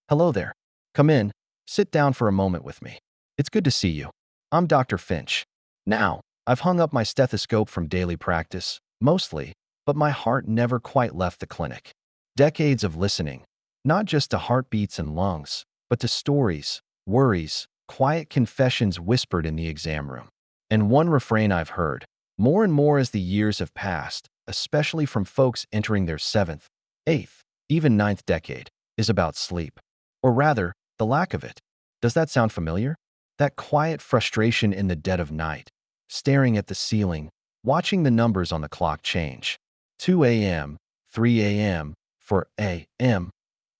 Hello there. Come in, sit down for a moment with me. It's good to see you. I'm Dr. Finch. Now, I've hung up my stethoscope from daily practice, mostly, but my heart never quite left the clinic. Decades of listening, not just to heartbeats and lungs, but to stories, worries, quiet confessions whispered in the exam room. And one refrain I've heard, more and more as the years have passed, especially from folks entering their seventh, eighth, even ninth decade, is about sleep. Or rather, the lack of it. Does that sound familiar? That quiet frustration in the dead of night, staring at the ceiling, watching the numbers on the clock change. 2 a.m., 3 a.m., 4 a.m.,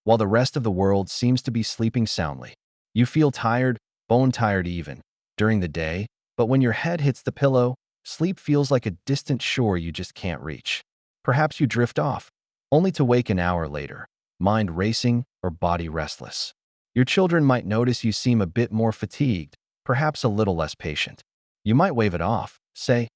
while the rest of the world seems to be sleeping soundly. You feel tired, bone tired even, during the day, but when your head hits the pillow, sleep feels like a distant shore you just can't reach. Perhaps you drift off, only to wake an hour later, mind racing or body restless. Your children might notice you seem a bit more fatigued, perhaps a little less patient. You might wave it off, say,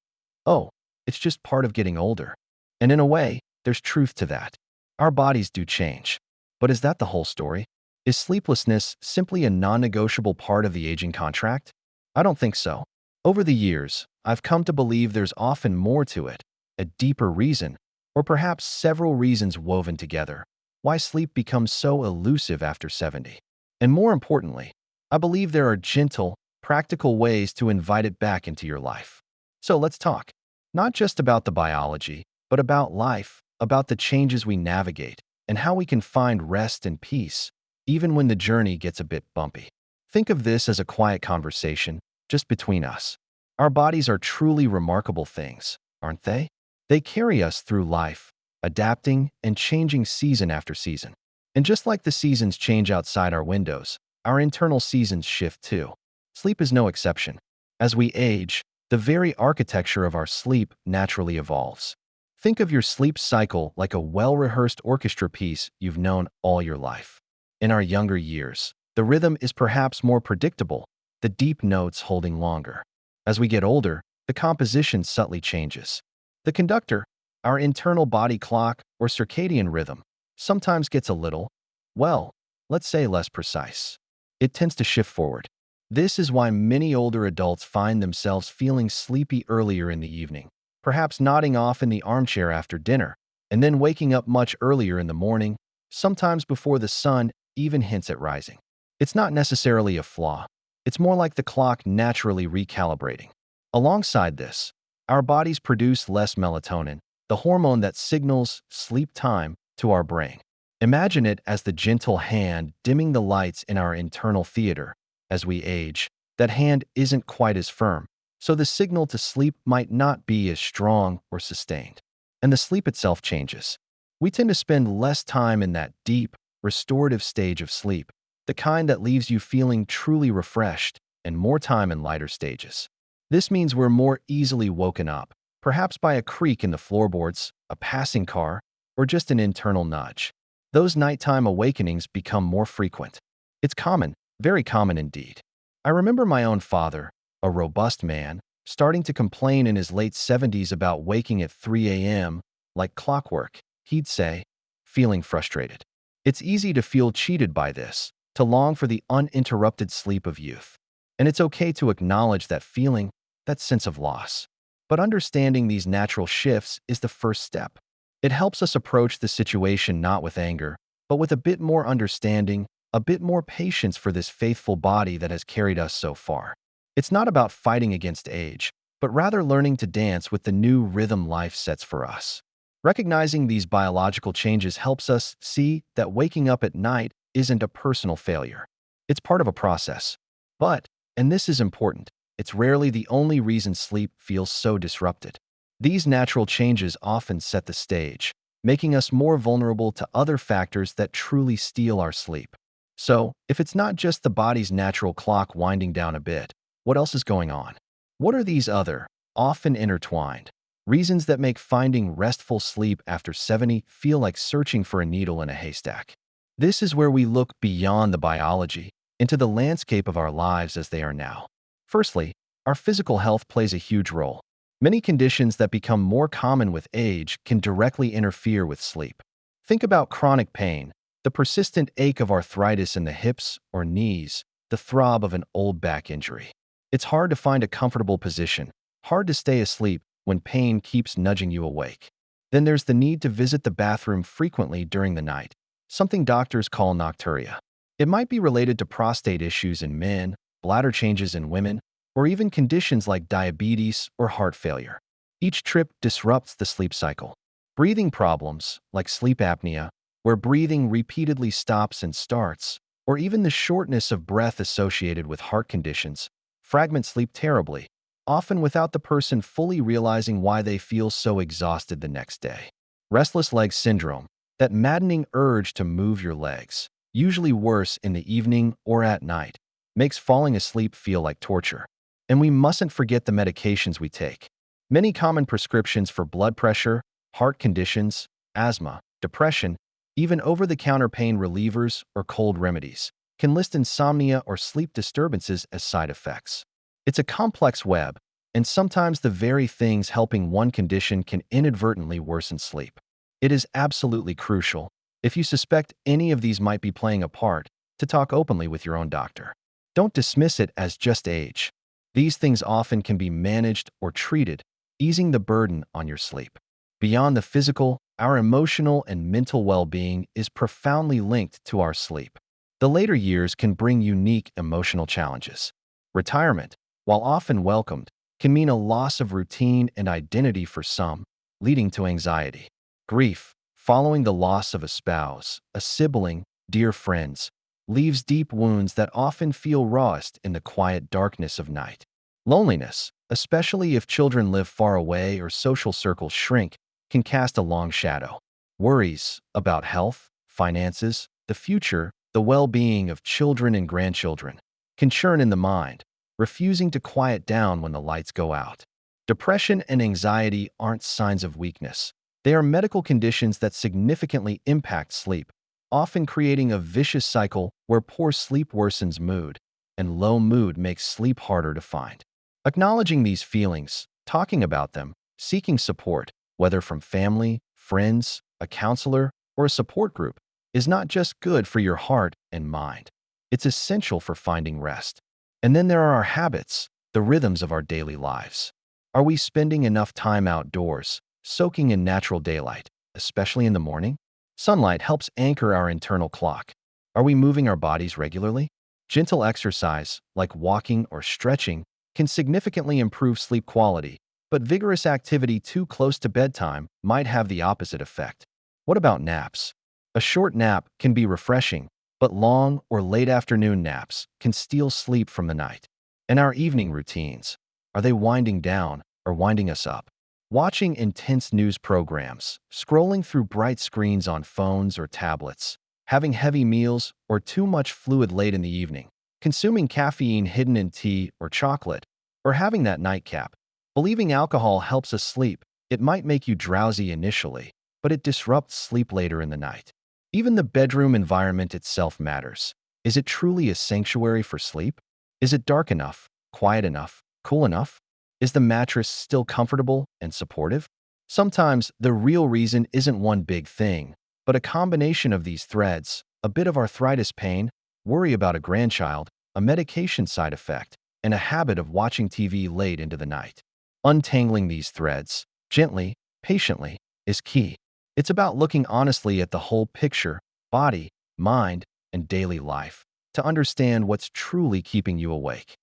"Oh, it's just part of getting older." And in a way, there's truth to that. Our bodies do change. But is that the whole story? Is sleeplessness simply a non-negotiable part of the aging contract? I don't think so. Over the years, I've come to believe there's often more to it, a deeper reason, or perhaps several reasons woven together, why sleep becomes so elusive after 70. And more importantly, I believe there are gentle, practical ways to invite it back into your life. So let's talk, not just about the biology, but about life, about the changes we navigate, and how we can find rest and peace, even when the journey gets a bit bumpy. Think of this as a quiet conversation, just between us. Our bodies are truly remarkable things, aren't they? They carry us through life, adapting and changing season after season. And just like the seasons change outside our windows, our internal seasons shift too. Sleep is no exception. As we age, the very architecture of our sleep naturally evolves. Think of your sleep cycle like a well-rehearsed orchestra piece you've known all your life. In our younger years, the rhythm is perhaps more predictable, the deep notes holding longer. As we get older, the composition subtly changes. The conductor, our internal body clock or circadian rhythm, sometimes gets a little, well, let's say less precise. It tends to shift forward. This is why many older adults find themselves feeling sleepy earlier in the evening, perhaps nodding off in the armchair after dinner, and then waking up much earlier in the morning, sometimes before the sun even hints at rising. It's not necessarily a flaw. It's more like the clock naturally recalibrating. Alongside this, our bodies produce less melatonin, the hormone that signals sleep time to our brain. Imagine it as the gentle hand dimming the lights in our internal theater. As we age, that hand isn't quite as firm, so the signal to sleep might not be as strong or sustained. And the sleep itself changes. We tend to spend less time in that deep, restorative stage of sleep, the kind that leaves you feeling truly refreshed, and more time in lighter stages. This means we're more easily woken up, perhaps by a creak in the floorboards, a passing car, or just an internal nudge. Those nighttime awakenings become more frequent. It's common, very common indeed. I remember my own father, a robust man, starting to complain in his late 70s about waking at 3 a.m. like clockwork. He'd say, feeling frustrated. It's easy to feel cheated by this, to long for the uninterrupted sleep of youth. And it's okay to acknowledge that feeling, that sense of loss. But understanding these natural shifts is the first step. It helps us approach the situation not with anger, but with a bit more understanding, a bit more patience for this faithful body that has carried us so far. It's not about fighting against age, but rather learning to dance with the new rhythm life sets for us. Recognizing these biological changes helps us see that waking up at night isn't a personal failure. It's part of a process. But, and this is important, it's rarely the only reason sleep feels so disrupted. These natural changes often set the stage, making us more vulnerable to other factors that truly steal our sleep. So, if it's not just the body's natural clock winding down a bit, what else is going on? What are these other, often intertwined, reasons that make finding restful sleep after 70 feel like searching for a needle in a haystack? This is where we look beyond the biology, into the landscape of our lives as they are now. Firstly, our physical health plays a huge role. Many conditions that become more common with age can directly interfere with sleep. Think about chronic pain, The persistent ache of arthritis in the hips or knees, the throb of an old back injury. It's hard to find a comfortable position, hard to stay asleep when pain keeps nudging you awake. Then there's the need to visit the bathroom frequently during the night, something doctors call nocturia. It might be related to prostate issues in men, bladder changes in women, or even conditions like diabetes or heart failure. Each trip disrupts the sleep cycle. Breathing problems, like sleep apnea, where breathing repeatedly stops and starts, or even the shortness of breath associated with heart conditions, fragment sleep terribly, often without the person fully realizing why they feel so exhausted the next day. Restless leg syndrome, that maddening urge to move your legs, usually worse in the evening or at night, makes falling asleep feel like torture. And we mustn't forget the medications we take. Many common prescriptions for blood pressure, heart conditions, asthma, depression, even over-the-counter pain relievers or cold remedies, can list insomnia or sleep disturbances as side effects. It's a complex web, and sometimes the very things helping one condition can inadvertently worsen sleep. It is absolutely crucial, if you suspect any of these might be playing a part, to talk openly with your own doctor. Don't dismiss it as just age. These things often can be managed or treated, easing the burden on your sleep. Beyond the physical, our emotional and mental well-being is profoundly linked to our sleep. The later years can bring unique emotional challenges. Retirement, while often welcomed, can mean a loss of routine and identity for some, leading to anxiety. Grief, following the loss of a spouse, a sibling, dear friends, leaves deep wounds that often feel rawest in the quiet darkness of night. Loneliness, especially if children live far away or social circles shrink, can cast a long shadow. Worries about health, finances, the future, the well-being of children and grandchildren can churn in the mind, refusing to quiet down when the lights go out. Depression and anxiety aren't signs of weakness. They are medical conditions that significantly impact sleep, often creating a vicious cycle where poor sleep worsens mood, and low mood makes sleep harder to find. Acknowledging these feelings, talking about them, seeking support, whether from family, friends, a counselor, or a support group, is not just good for your heart and mind. It's essential for finding rest. And then there are our habits, the rhythms of our daily lives. Are we spending enough time outdoors, soaking in natural daylight, especially in the morning? Sunlight helps anchor our internal clock. Are we moving our bodies regularly? Gentle exercise, like walking or stretching, can significantly improve sleep quality, but vigorous activity too close to bedtime might have the opposite effect. What about naps? A short nap can be refreshing, but long or late afternoon naps can steal sleep from the night. And our evening routines, are they winding down or winding us up? Watching intense news programs, scrolling through bright screens on phones or tablets, having heavy meals or too much fluid late in the evening, consuming caffeine hidden in tea or chocolate, or having that nightcap. Believing alcohol helps us sleep, it might make you drowsy initially, but it disrupts sleep later in the night. Even the bedroom environment itself matters. Is it truly a sanctuary for sleep? Is it dark enough, quiet enough, cool enough? Is the mattress still comfortable and supportive? Sometimes the real reason isn't one big thing, but a combination of these threads: a bit of arthritis pain, worry about a grandchild, a medication side effect, and a habit of watching TV late into the night. Untangling these threads, gently, patiently, is key. It's about looking honestly at the whole picture, body, mind, and daily life, to understand what's truly keeping you awake.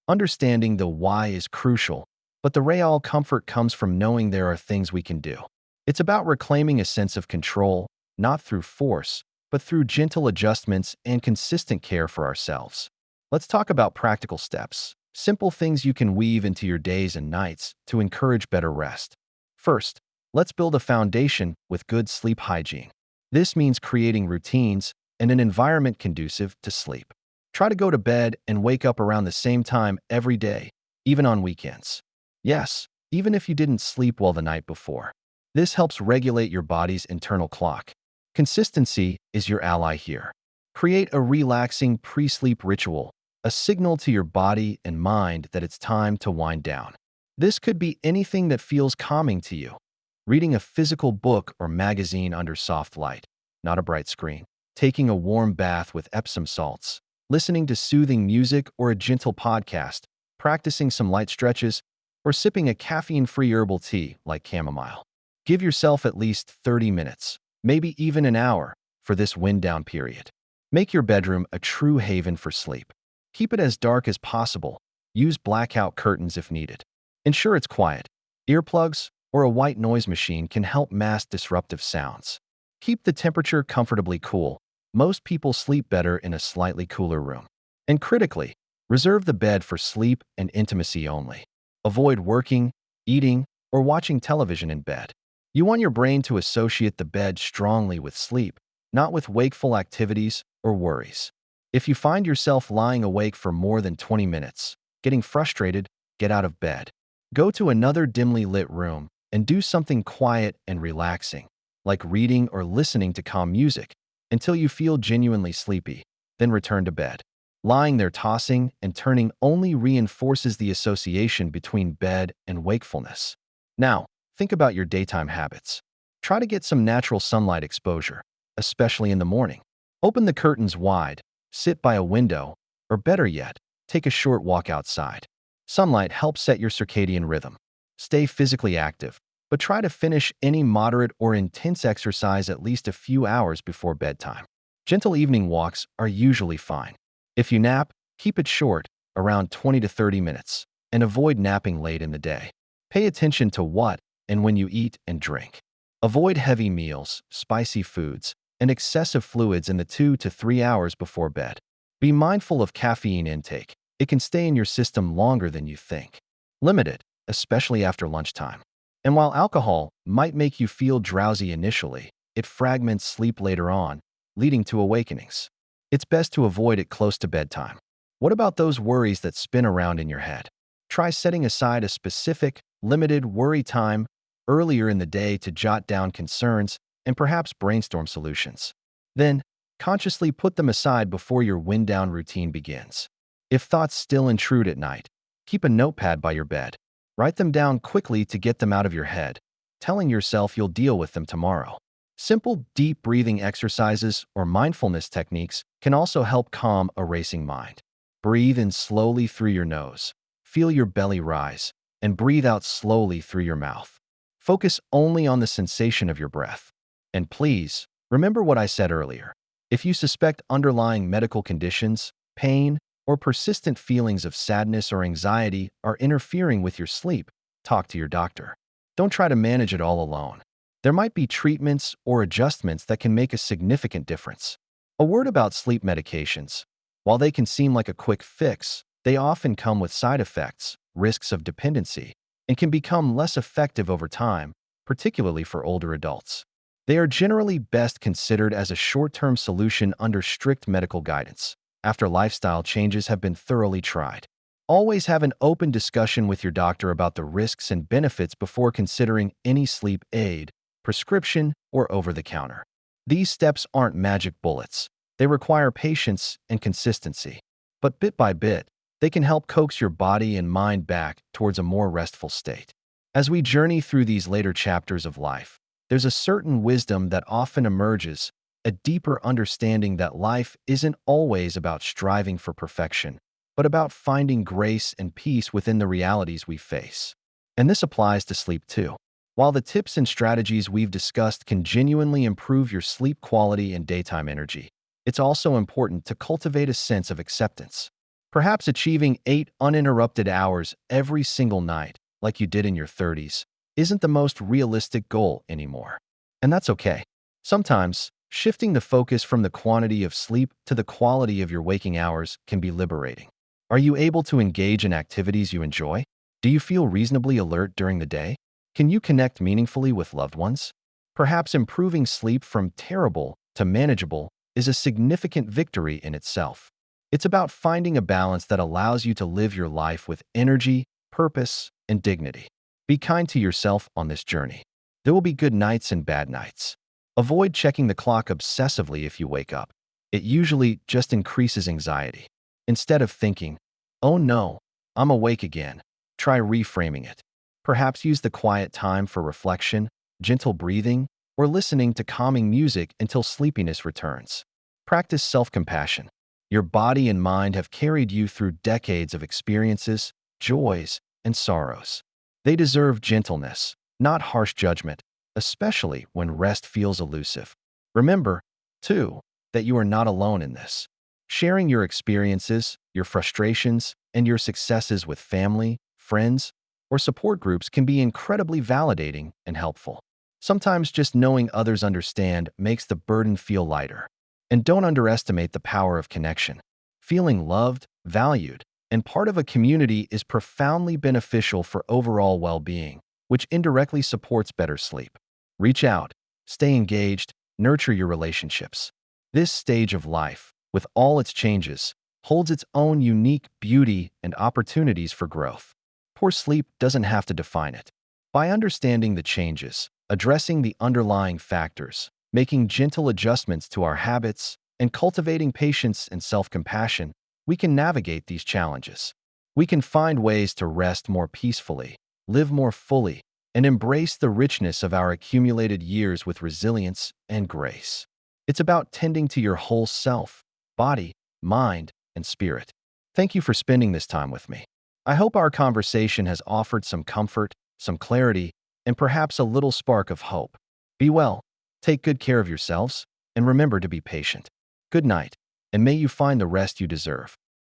Understanding the why is crucial, but the real comfort comes from knowing there are things we can do. It's about reclaiming a sense of control, not through force, but through gentle adjustments and consistent care for ourselves. Let's talk about practical steps, simple things you can weave into your days and nights to encourage better rest. First, let's build a foundation with good sleep hygiene. This means creating routines and an environment conducive to sleep. Try to go to bed and wake up around the same time every day, even on weekends. Yes, even if you didn't sleep well the night before. This helps regulate your body's internal clock. Consistency is your ally here. Create a relaxing pre-sleep ritual, a signal to your body and mind that it's time to wind down. This could be anything that feels calming to you. Reading a physical book or magazine under soft light, not a bright screen. taking a warm bath with Epsom salts, listening to soothing music or a gentle podcast, practicing some light stretches, or sipping a caffeine-free herbal tea like chamomile. Give yourself at least 30 minutes, maybe even an hour, for this wind-down period. Make your bedroom a true haven for sleep. Keep it as dark as possible. Use blackout curtains if needed. Ensure it's quiet. Earplugs or a white noise machine can help mask disruptive sounds. Keep the temperature comfortably cool. Most people sleep better in a slightly cooler room. And critically, reserve the bed for sleep and intimacy only. Avoid working, eating, or watching television in bed. You want your brain to associate the bed strongly with sleep, not with wakeful activities or worries. If you find yourself lying awake for more than 20 minutes, getting frustrated, get out of bed. Go to another dimly lit room and do something quiet and relaxing, like reading or listening to calm music, until you feel genuinely sleepy, then return to bed. Lying there tossing and turning only reinforces the association between bed and wakefulness. Now, think about your daytime habits. Try to get some natural sunlight exposure, especially in the morning. Open the curtains wide, sit by a window, or better yet, take a short walk outside. Sunlight helps set your circadian rhythm. Stay physically active, but try to finish any moderate or intense exercise at least a few hours before bedtime. Gentle evening walks are usually fine. If you nap, keep it short, around 20 to 30 minutes, and avoid napping late in the day. Pay attention to what and when you eat and drink. Avoid heavy meals, spicy foods, and excessive fluids in the 2 to 3 hours before bed. Be mindful of caffeine intake. It can stay in your system longer than you think. Limit it, especially after lunchtime. And while alcohol might make you feel drowsy initially, it fragments sleep later on, leading to awakenings. It's best to avoid it close to bedtime. What about those worries that spin around in your head? Try setting aside a specific, limited worry time earlier in the day to jot down concerns and perhaps brainstorm solutions. Then, consciously put them aside before your wind-down routine begins. If thoughts still intrude at night, keep a notepad by your bed. Write them down quickly to get them out of your head, telling yourself you'll deal with them tomorrow. Simple, deep breathing exercises or mindfulness techniques can also help calm a racing mind. Breathe in slowly through your nose. Feel your belly rise, and breathe out slowly through your mouth. Focus only on the sensation of your breath. And please, remember what I said earlier. If you suspect underlying medical conditions, pain, or persistent feelings of sadness or anxiety are interfering with your sleep, talk to your doctor. Don't try to manage it all alone. There might be treatments or adjustments that can make a significant difference. A word about sleep medications. While they can seem like a quick fix, they often come with side effects, risks of dependency, and can become less effective over time, particularly for older adults. They are generally best considered as a short-term solution under strict medical guidance, after lifestyle changes have been thoroughly tried. Always have an open discussion with your doctor about the risks and benefits before considering any sleep aid, prescription, or over-the-counter. These steps aren't magic bullets. They require patience and consistency. But bit by bit, they can help coax your body and mind back towards a more restful state. As we journey through these later chapters of life, there's a certain wisdom that often emerges, a deeper understanding that life isn't always about striving for perfection, but about finding grace and peace within the realities we face. And this applies to sleep too. While the tips and strategies we've discussed can genuinely improve your sleep quality and daytime energy, it's also important to cultivate a sense of acceptance. Perhaps achieving 8 uninterrupted hours every single night, like you did in your 30s, isn't the most realistic goal anymore. And that's okay. Sometimes, shifting the focus from the quantity of sleep to the quality of your waking hours can be liberating. Are you able to engage in activities you enjoy? Do you feel reasonably alert during the day? Can you connect meaningfully with loved ones? Perhaps improving sleep from terrible to manageable is a significant victory in itself. It's about finding a balance that allows you to live your life with energy, purpose, and dignity. Be kind to yourself on this journey. There will be good nights and bad nights. Avoid checking the clock obsessively if you wake up. It usually just increases anxiety. Instead of thinking, "Oh no, I'm awake again," try reframing it. Perhaps use the quiet time for reflection, gentle breathing, or listening to calming music until sleepiness returns. Practice self-compassion. Your body and mind have carried you through decades of experiences, joys, and sorrows. They deserve gentleness, not harsh judgment, especially when rest feels elusive. Remember, too, that you are not alone in this. Sharing your experiences, your frustrations, and your successes with family, friends, or support groups can be incredibly validating and helpful. Sometimes just knowing others understand makes the burden feel lighter. And don't underestimate the power of connection. Feeling loved, valued, and part of a community is profoundly beneficial for overall well-being, which indirectly supports better sleep. Reach out, stay engaged, nurture your relationships. This stage of life, with all its changes, holds its own unique beauty and opportunities for growth. Poor sleep doesn't have to define it. By understanding the changes, addressing the underlying factors, making gentle adjustments to our habits, and cultivating patience and self-compassion, we can navigate these challenges. We can find ways to rest more peacefully, live more fully, and embrace the richness of our accumulated years with resilience and grace. It's about tending to your whole self, body, mind, and spirit. Thank you for spending this time with me. I hope our conversation has offered some comfort, some clarity, and perhaps a little spark of hope. Be well, take good care of yourselves, and remember to be patient. Good night, and may you find the rest you deserve.